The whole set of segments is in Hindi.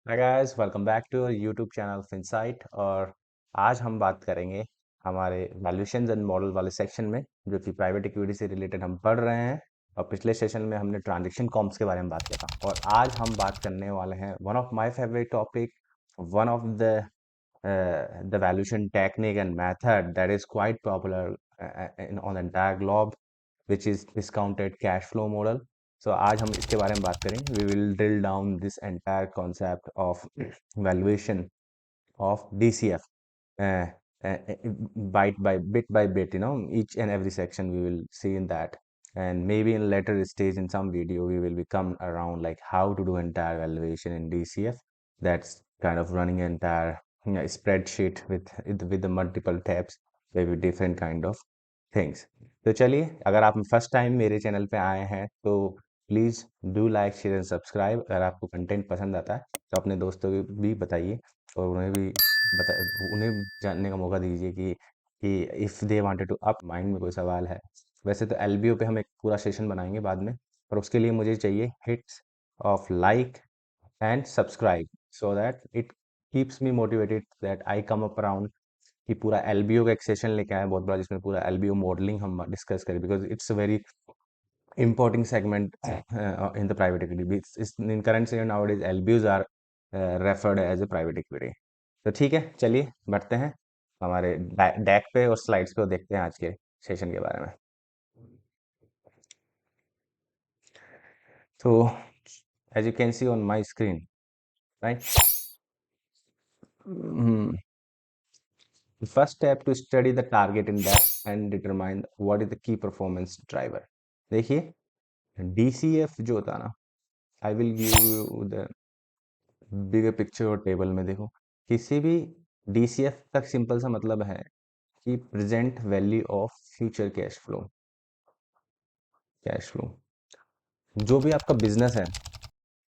Hi guys, welcome back to your YouTube channel Finsight. और आज हम बात करेंगे हमारे वैल्यूएशंस एंड मॉडल वाले सेक्शन में, जो कि प्राइवेट इक्विटी से रिलेटेड हम पढ़ रहे हैं। और पिछले सेशन में हमने ट्रांजैक्शन कॉम्प्स के बारे में बात किया था, और आज हम बात करने वाले हैं one of my favourite topic, one of the valuation technique and method that is quite popular on the entire globe, which is discounted cash flow model. So आज हम इसके बारे में बात करेंगे. We will drill down this entire concept of valuation of DCF, uh, bit by bit, each and every section we will see in that. And maybe in later stage in some video we will become around like how to do entire valuation in DCF. That's kind of running an entire spreadsheet with the multiple tabs, maybe different kind of things. तो चलिए, अगर आप फर्स्ट टाइम मेरे चैनल पे आए हैं तो please do like share and subscribe. अगर आपको कंटेंट पसंद आता है तो अपने दोस्तों को भी बताइए, और उन्हें भी जानने का मौका दीजिए कि if they wanted to up mind में कोई सवाल है। वैसे तो एलबीओ पे हम एक पूरा सेशन बनाएंगे बाद में, पर उसके लिए मुझे चाहिए hits of like and subscribe, so that it keeps me motivated that I come up around कि पूरा एलबीओ का एक सेशन लेके आए बहुत बड़ा, जिसमें पूरा एलबीओ मॉडलिंग हम डिस्कस करें, because it's a very important segment in the private equity. In current scenario nowadays, LBOs are referred as a private equity. तो ठीक है, चलिए बढ़ते हैं हमारे डेक पे और स्लाइड्स पे, और देखते हैं आज के सेशन के बारे में। तो as you can see on my screen, right? The first step to study the target in depth and determine what is the key performance driver. देखिए, DCF जो होता है ना, I will give you the bigger picture और टेबल में देखो। किसी भी डीसीएफ का सिंपल सा मतलब है कि present value of future cash flow. जो भी आपका बिजनेस है,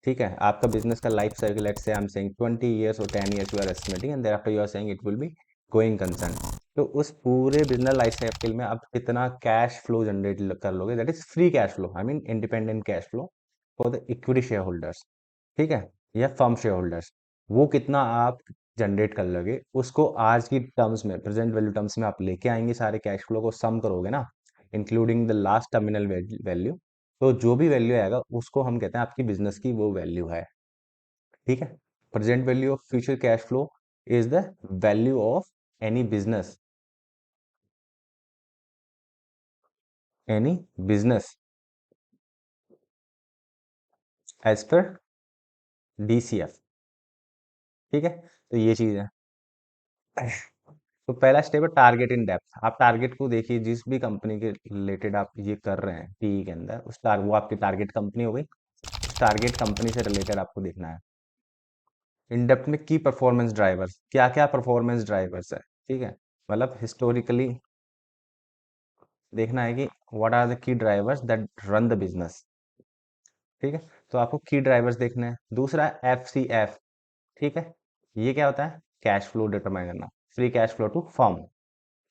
ठीक है, आपका बिजनेस का life cycle, let's say I am saying 20 years और 10 years you are estimating, and thereafter you are saying it will be going concern. तो उस पूरे बिजनेस लाइफ साइकिल में आप कितना कैश फ्लो जनरेट कर लोगे, that is free cash flow, I mean independent cash flow for the equity share holders, ठीक है, या फर्म शेयर होल्डर्स। वो कितना आप जनरेट कर लोगे, उसको आज की टर्म्स में, प्रेजेंट वैल्यू टर्म्स में आप लेके आएंगे, सारे कैश फ्लो को सम करोगे ना, including the last terminal value. तो जो भी वैल्यू आएगा उसको हम कहते हैं आपकी बिजनेस की वो वैल्यू है, ठीक है। Present value of future cash flow is the value of any business, any business as per DCF, ठीक है। तो ये चीज है। तो पहला स्टेप है टारगेट इन डेप्थ। आप टारगेट को देखिए, जिस भी कंपनी के रिलेटेड आप ये कर रहे हैं पीई के अंदर, वो आपकी टारगेट कंपनी हो गई। उस टारगेट कंपनी से रिलेटेड आपको देखना है। इन डेप्थ में की परफॉर्मेंस ड्राइवर्स, क्या क्या परफॉर्मेंस ड्राइवर्स है, ठीक है, मतलब हिस्टोरिकली देखना है कि what are the key drivers that run the business, ठीक है। तो आपको की ड्राइवर्स देखना है। दूसरा एफ सी एफ, ठीक है, ये क्या होता है, कैश फ्लो डिटरमाइन करना, free cash flow to firm,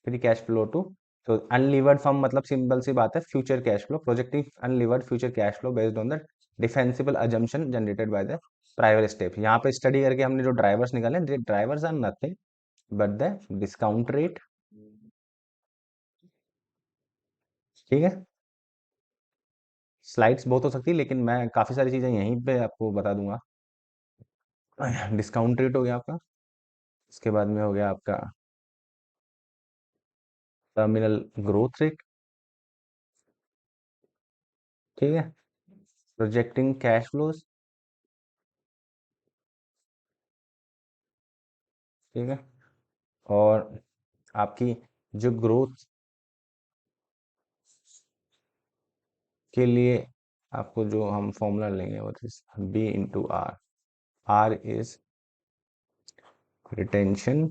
free cash flow to. तो अनलीवर्ड फर्म मतलब सिंपल सी बात है, future cash flow, projecting unlevered future cash flow based on the defensible assumption generated by the private step. यहाँ पे स्टडी करके हमने जो ड्राइवर्स निकाले, drivers are nothing but the discount rate, ठीक है। स्लाइड्स बहुत हो सकती है, लेकिन मैं काफी सारी चीजें यहीं पे आपको बता दूंगा। डिस्काउंट रेट हो गया आपका, उसके बाद में हो गया आपका टर्मिनल ग्रोथ रेट, ठीक है, प्रोजेक्टिंग कैश फ्लोज, ठीक है, और आपकी जो ग्रोथ के लिए आपको जो हम फॉर्मूला लेंगे वो B into R. R is retention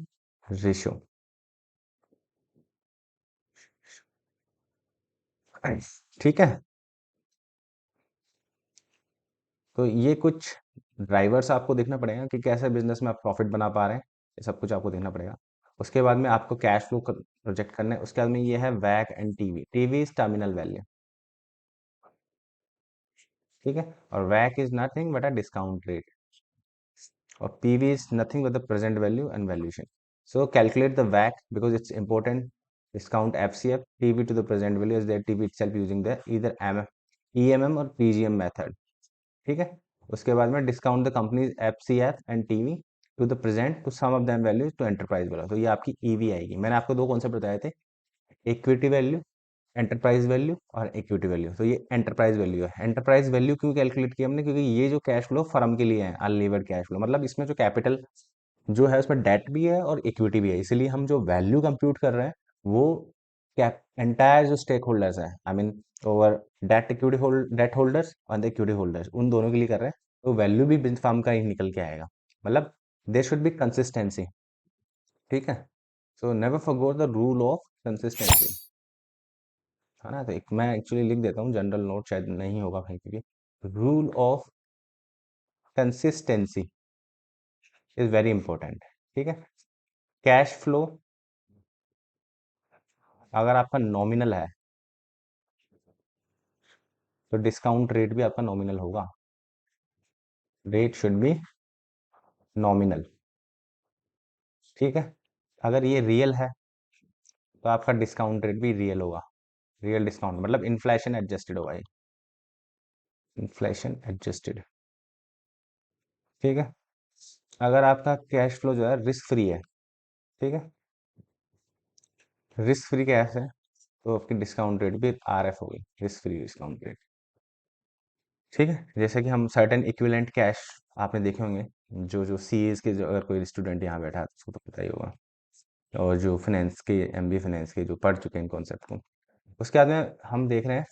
ratio, ठीक है। तो ये कुछ ड्राइवर्स आपको देखना पड़ेगा कि कैसे बिजनेस में आप प्रॉफिट बना पा रहे हैं, ये सब कुछ आपको देखना पड़ेगा। उसके बाद में आपको कैश फ्लो प्रोजेक्ट करना है। उसके बाद में ये है वैक and TV. TV is terminal value, ठीक है, और वैक is nothing but a discount rate. or PV is nothing but the present value and valuation. So calculate the WACC because it's important. Discount FCF PV to the present value as that TV itself using the either EMM और PGM method. ठीक है, उसके बाद में discount the company's FCF and TV to the present to sum of them values to enterprise value. तो ये आपकी ईवी आएगी। मैंने आपको दो कॉन्सेप्ट बताए थे, इक्विटी वैल्यू, एंटरप्राइज वैल्यू और इक्विटी वैल्यू। तो ये एंटरप्राइज वैल्यू है। एंटरप्राइज वैल्यू क्यों कैलकुलेट किया हमने, क्योंकि ये जो कैश फ्लो फर्म के लिए है, अनलीवर्ड कैश फ्लो, मतलब इसमें जो कैपिटल जो है उसमें डेट भी है और इक्विटी भी है, इसलिए हम जो वैल्यू कंप्यूट कर रहे हैं वो कैप एंटायर जो स्टेक होल्डर्स है, I mean over debt holders और द इक्विटी होल्डर्स, उन दोनों के लिए कर रहे हैं। तो वैल्यू भी बिजनेस फर्म का ही निकल के आएगा। मतलब देयर शुड बी कंसिस्टेंसी। ठीक है, so never forget the rule of consistency, है ना। तो एक मैं एक्चुअली लिख देता हूँ, जनरल नोट शायद नहीं होगा कहीं पे भी। Rule of consistency is very important. ठीक है, कैश फ्लो अगर आपका नॉमिनल है तो डिस्काउंट रेट भी आपका नॉमिनल होगा। Rate should be nominal. ठीक है, अगर ये रियल है तो आपका डिस्काउंट रेट भी रियल होगा। रियल डिस्काउंट मतलब इन्फ्लेशन एडजस्टेड होगा ये, इन्फ्लेशन एडजस्टेड। ठीक है, अगर आपका कैश फ्लो जो है रिस्क फ्री है, ठीक है, रिस्क फ्री कैश है, तो आपकी डिस्काउंट रेट भी RF होगी, रिस्क फ्री डिस्काउंट रेट। ठीक है, जैसे कि हम सर्टेन इक्विवेलेंट कैश आपने देखे होंगे, जो जो सीएस के, जो अगर कोई स्टूडेंट यहाँ बैठा है तो उसको तो पता ही होगा, और जो फाइनेंस के, MBA फाइनेंस के जो पढ़ चुके हैं कॉन्सेप्ट को। उसके बाद में हम देख रहे हैं,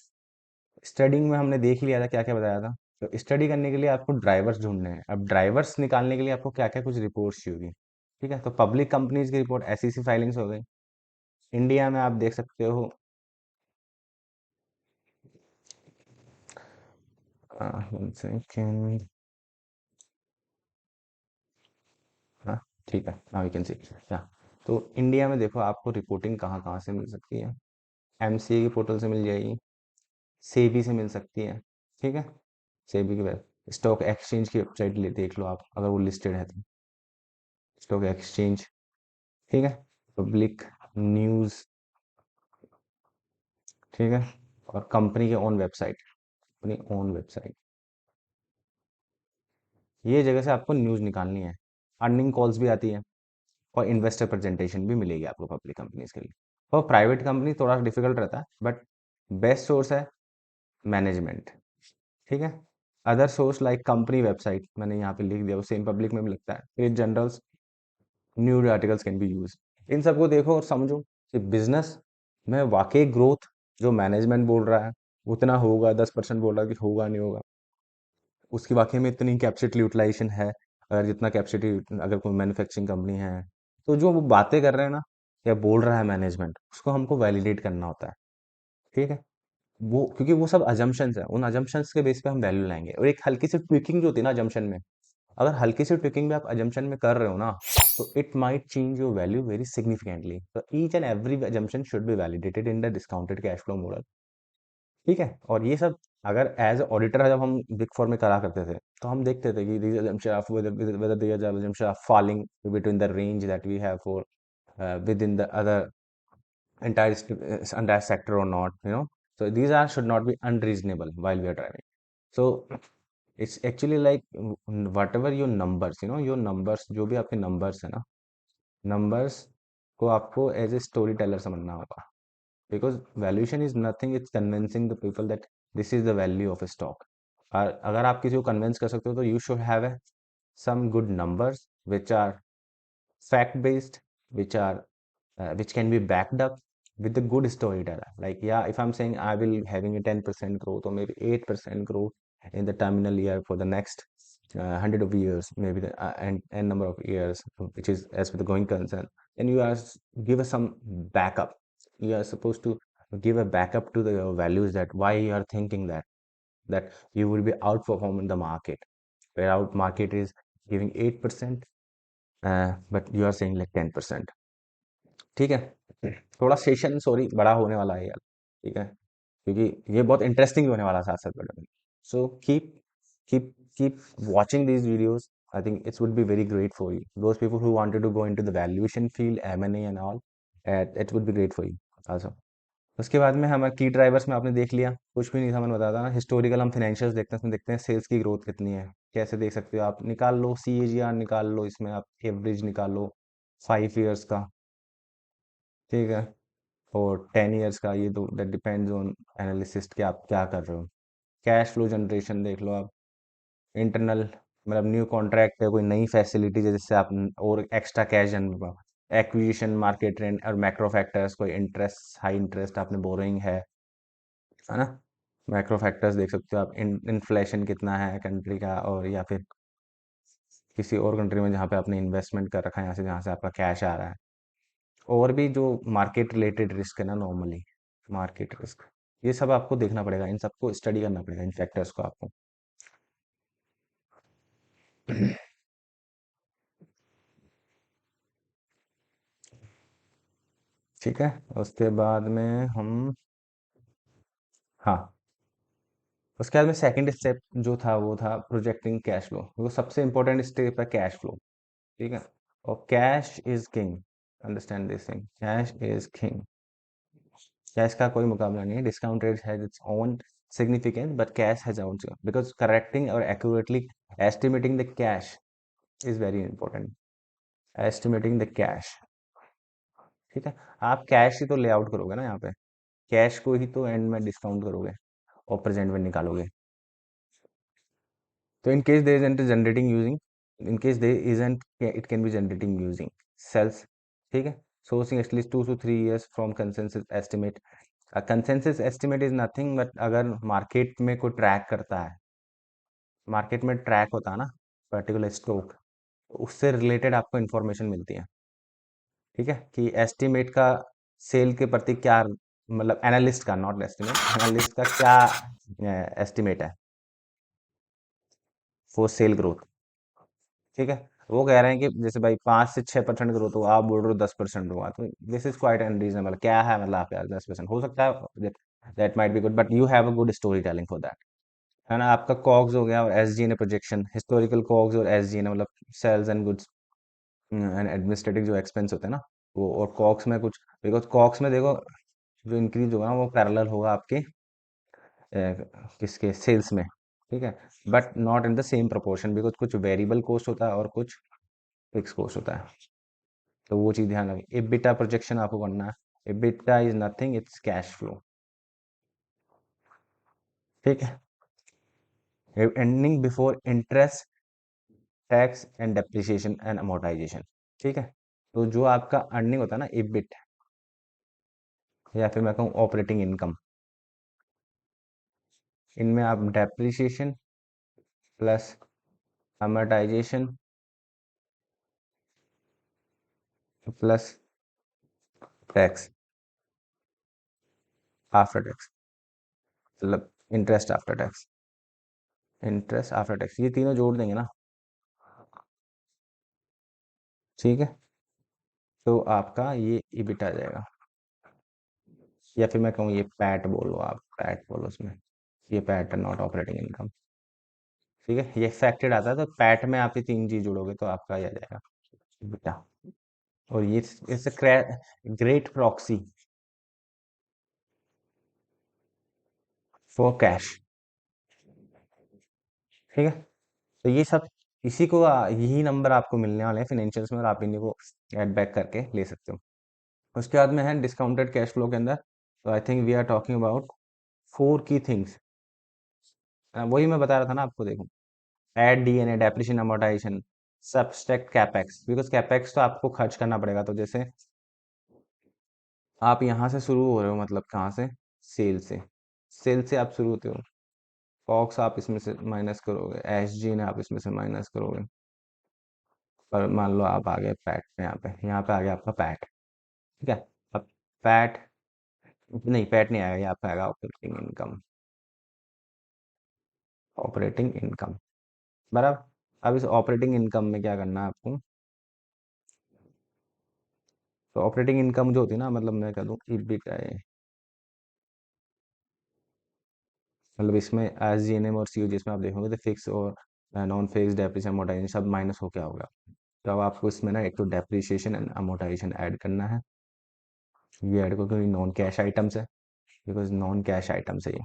स्टडिंग में हमने देख लिया था क्या क्या बताया था। तो स्टडी करने के लिए आपको ड्राइवर्स ढूंढने हैं। अब ड्राइवर्स निकालने के लिए आपको क्या क्या कुछ रिपोर्ट्स चाहिए। ठीक है, तो पब्लिक कंपनीज की रिपोर्ट, SEC फाइलिंग्स हो गई। इंडिया में आप देख सकते हो, one second, हाँ ठीक है, नाउ यू कैन सी। तो इंडिया में देखो आपको रिपोर्टिंग कहाँ कहाँ से मिल सकती है। MCA की पोर्टल से मिल जाएगी, सेबी से मिल सकती है। ठीक है, सेबी की वेब, स्टॉक एक्सचेंज की वेबसाइट ले देख लो आप अगर वो लिस्टेड है तो, स्टॉक एक्सचेंज। ठीक है, पब्लिक न्यूज़। ठीक है, और कंपनी के ओन वेबसाइट, अपनी ओन वेबसाइट, ये जगह से आपको न्यूज़ निकालनी है। अर्निंग कॉल्स भी आती है और इन्वेस्टर प्रेजेंटेशन भी मिलेगी आपको पब्लिक कंपनीज के लिए। और प्राइवेट कंपनी थोड़ा डिफिकल्ट रहता है, बट बेस्ट सोर्स है मैनेजमेंट। ठीक है, other source like company website मैंने यहाँ पे लिख दिया, वो सेम पब्लिक में भी लगता है। Page journals, news articles can be use. इन सबको देखो और समझो कि बिजनेस में वाकई ग्रोथ जो मैनेजमेंट बोल रहा है उतना होगा, 10% बोल रहा है कि होगा नहीं होगा, उसकी वाकई में इतनी कैपेसिटी यूटिलाइजेशन है, अगर जितना कैपेसिटी, अगर कोई मैन्युफैक्चरिंग कंपनी है, तो जो वो बातें कर रहे हैं ना या बोल रहा है मैनेजमेंट, उसको हमको वैलिडेट करना होता है। ठीक है, वो क्योंकि वो सब अजम्पशंस है, उन अजम्पशंस के बेस पे हम वैल्यू लाएंगे। और एक हल्की सी ट्विकिंग जो होती है ना अजम्पशन में, अगर हल्की सी ट्विकिंग भी आप अजम्पशन में कर रहे हो ना, तो it might change your value very significantly. तो each and every assumption should be validated in the discounted cash flow model. ठीक है, और ये सब अगर एज ऑडिटर जब हम बिग फोर में करा करते थे, तो हम देखते थे कि these assumptions are whether these assumptions are falling between the range that we have for within the other entire sector or not, you know. So these are should not be unreasonable while we are driving. So it's actually like whatever your numbers, you know, your numbers जो भी आपके numbers है ना, numbers को आपको एज ए स्टोरी टेलर समझना होगा। Because valuation is nothing, it's convincing the people that this is the value of a stock. और अगर आप किसी को कन्विंस कर सकते हो तो you should have a some good numbers which are fact based, which are which can be backed up with a good storyteller. Like, yeah, if I'm saying I will having a 10% growth or maybe 8% growth in the terminal year for the next hundred of years, maybe the n number of years, which is as per the going concern, then you are give us some backup. You are supposed to give a backup to the values, that why you are thinking that you will be outperforming the market, where out market is giving 8%, but you are saying like 10%। ठीक है, थोड़ा सेशन सॉरी बड़ा होने वाला है यार। ठीक है, क्योंकि ये बहुत इंटरेस्टिंग भी होने वाला है साथ साथ बड़े में। So keep keep keep watching these videos, I think it would be very great for you. Those people who wanted to go into the valuation field, M&A and all, it would be great for you also. उसके बाद में हमारे की ड्राइवर्स में आपने देख लिया, कुछ भी नहीं था, मैंने बताया था ना, हिस्टोरिकल हम फाइनेंशियल्स देखते हैं, उसमें देखते हैं सेल्स की ग्रोथ कितनी है, कैसे देख सकते हो आप, निकाल लो CAGR, निकाल लो, इसमें आप एवरेज निकाल लो 5 ईयर्स का, ठीक है, और 10 ईयर्स का, ये दो, दैट डिपेंड्स ऑन एनालिसिस्ट कि आप क्या कर रहे हो। कैश फ्लो जनरेशन देख लो आप, इंटरनल, मतलब न्यू कॉन्ट्रैक्ट है, कोई नई फैसिलिटीज है जिससे आप और एक्स्ट्रा कैश जनरेट पाओ, एक्विजिशन, मार्केट ट्रेंड और मैक्रो फैक्टर्स, कोई इंटरेस्ट, हाई इंटरेस्ट आपने बोरोइंग है ना, मैक्रो फैक्टर्स देख सकते हो आप, इन्फ्लेशन कितना है कंट्री का, और या फिर किसी और कंट्री में जहाँ पे आपने इन्वेस्टमेंट कर रखा है, यहाँ से जहाँ से आपका कैश आ रहा है, और भी जो मार्केट रिलेटेड रिस्क है ना, नॉर्मली मार्केट रिस्क, ये सब आपको देखना पड़ेगा, इन सबको स्टडी करना पड़ेगा, इन फैक्टर्स को आपको। ठीक है, उसके बाद में हम, हाँ, उसके बाद में सेकंड स्टेप जो था वो था प्रोजेक्टिंग कैश फ्लो, वो सबसे इंपॉर्टेंट स्टेप है कैश फ्लो, ठीक है, और cash is king, understand this thing, cash is king, cash का कोई मुकाबला नहीं है, discount rate has its own significance but cash has own because correcting or accurately estimating the cash is very important, estimating the cash, ठीक है, आप कैश ही तो ले आउट करोगे ना यहाँ पे, कैश को ही तो एंड में डिस्काउंट करोगे और प्रेजेंट में निकालोगे। तो in case there isn't generating using, in case there isn't, it can be generating using cells, ठीक है, sourcing at least 2 to 3 years from consensus estimate। Consensus estimate is nothing but अगर मार्केट में कोई ट्रैक करता है, मार्केट में ट्रैक होता है ना पर्टिकुलर स्टॉक, उससे रिलेटेड आपको इंफॉर्मेशन मिलती है, ठीक है, कि एस्टिमेट का सेल के प्रति क्या, मतलब एनालिस्ट का, नॉट एस्टिमेट, एनालिस्ट का क्या एस्टिमेट है फॉर सेल ग्रोथ, ठीक है, वो कह रहे हैं कि जैसे भाई 5 से 6% ग्रोथ हो, आप बोल रहे हो 10% होगा, तो दिस इज क्वाइट अनरीजनेबल, क्या है मतलब आपके पास 10% हो सकता है, that might be good but you have a good story telling for that, है ना, आपका कॉग्स हो गया और SG&A प्रोजेक्शन, हिस्टोरिकल कॉग्स और SG&A मतलब sales and goods and administrative जो एक्सपेंस होते हैं ना वो, और कॉग्स में कुछ, बिकॉज कॉग्स में देखो जो इंक्रीज होगा ना वो पैरेलल होगा आपके किसके सेल्स में, ठीक है, but not in the same proportion because कुछ वेरिएबल कॉस्ट होता है और कुछ फिक्स कॉस्ट होता है, तो वो चीज़ ध्यान रखें। EBITDA प्रोजेक्शन आपको करना है, EBITDA is nothing, it's cash flow, ठीक है, ending before interest, tax and depreciation and amortisation, ठीक है, तो जो आपका अर्निंग होता है ना EBIT, या फिर मैं कहूँ ऑपरेटिंग इनकम, इनमें आप depreciation plus amortization plus tax after tax, मतलब interest after tax, interest after tax, ये तीनों जोड़ देंगे ना, ठीक है, तो आपका ये EBIT आ जाएगा, या फिर मैं कहूँ ये पैट बोलो, आप पैट बोलो उसमें, ये पैट है, नॉट ऑपरेटिंग इनकम, ठीक है, ये फैक्टेड आता है, तो पैट में आप ये तीन चीज जोड़ोगे तो आपका ये आ जाएगा बेटा, और ये it's great proxy for cash, ठीक है, तो ये सब, इसी को यही नंबर आपको मिलने वाले हैं फाइनेंशियल्स में, और आप इन्हीं को ऐड बैक करके ले सकते हो। उसके बाद में है डिस्काउंटेड कैश फ्लो के अंदर, तो I think we are talking about 4 की थिंग्स, वही मैं बता रहा था ना आपको, देखो, add DNA, depreciation, amortisation, subtract capex, because capex तो आपको खर्च करना पड़ेगा, तो जैसे आप यहाँ से शुरू हो रहे हो, मतलब कहाँ से, सेल से, सेल से आप शुरू होते हो, कॉक्स आप इसमें से माइनस करोगे, SG ने आप इसमें से माइनस करोगे, और मान लो आप आ गए पैट पे, यहाँ पे आ गया आपका पैट, ठीक है, अब पैट, नहीं पैट नहीं आएगा, यहाँ पे आएगा ऑपरेटिंग इनकम, ऑपरेटिंग इनकम, बराबर। अब इस ऑपरेटिंग इनकम में क्या करना है आपको, तो ऑपरेटिंग इनकम जो होती है ना, मतलब मैं कह दूँ EBITDA है, मतलब इसमें SG&M और COGS में आप देखोगे तो फिक्स और नॉन फिक्स्ड डेप्रिसिएशन अमोर्टाइजेशन सब माइनस हो क्या होगा। तो अब आपको इसमें ना एक तो डेप्रिसिएशन एंड अमोर्टाइजेशन ऐड करना है। ये ऐड करो क्योंकि नॉन कैश आइटम्स है, बिकॉज नॉन कैश आइटम्स है ये।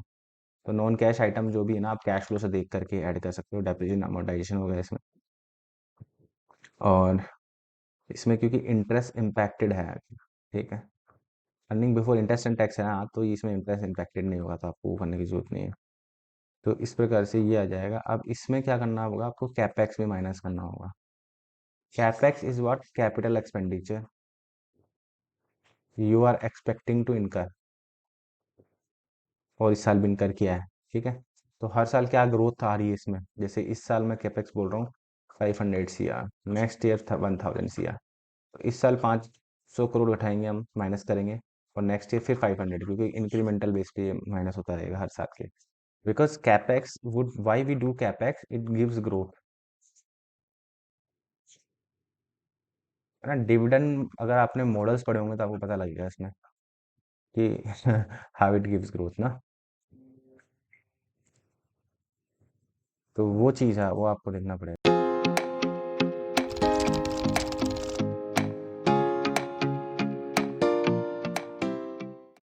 तो नॉन कैश आइटम जो भी है ना आप कैश फ्लो से देख करके ऐड कर सकते हो, डेप्रिसिएशन अमोर्टाइजेशन हो गया इसमें। और इसमें क्योंकि इंटरेस्ट इम्पैक्टेड है, ठीक है, earning before interest and tax है ना, तो इसमें इंटरेस्ट इम्पैक्टेड नहीं होगा, तो आपको वो करने की जरूरत नहीं है। तो इस प्रकार से ये आ जाएगा। अब इसमें क्या करना होगा, आपको कैपेक्स भी माइनस करना होगा। Capex is what, capital expenditure you are expecting to incur, और इस साल भी इनकर किया है, ठीक है। तो हर साल क्या ग्रोथ आ रही है इसमें, जैसे इस साल मैं कैपेक्स बोल रहा हूँ 500 CR, नेक्स्ट ईयर था 1000 CR। तो इस साल 500 करोड़ उठाएंगे हम, माइनस करेंगे, और नेक्स्ट ईयर फिर 500, क्योंकि इंक्रीमेंटल बेस पे माइनस होता रहेगा हर साल के। Because capex would, why we do capex, it gives growth, है ना। डिविडेंड अगर आपने मॉडल्स पढ़े होंगे तो आपको पता लगेगा इसमें कि हाउ इट गिव्स ग्रोथ ना। तो वो चीज़ है, वो आपको देखना पड़ेगा।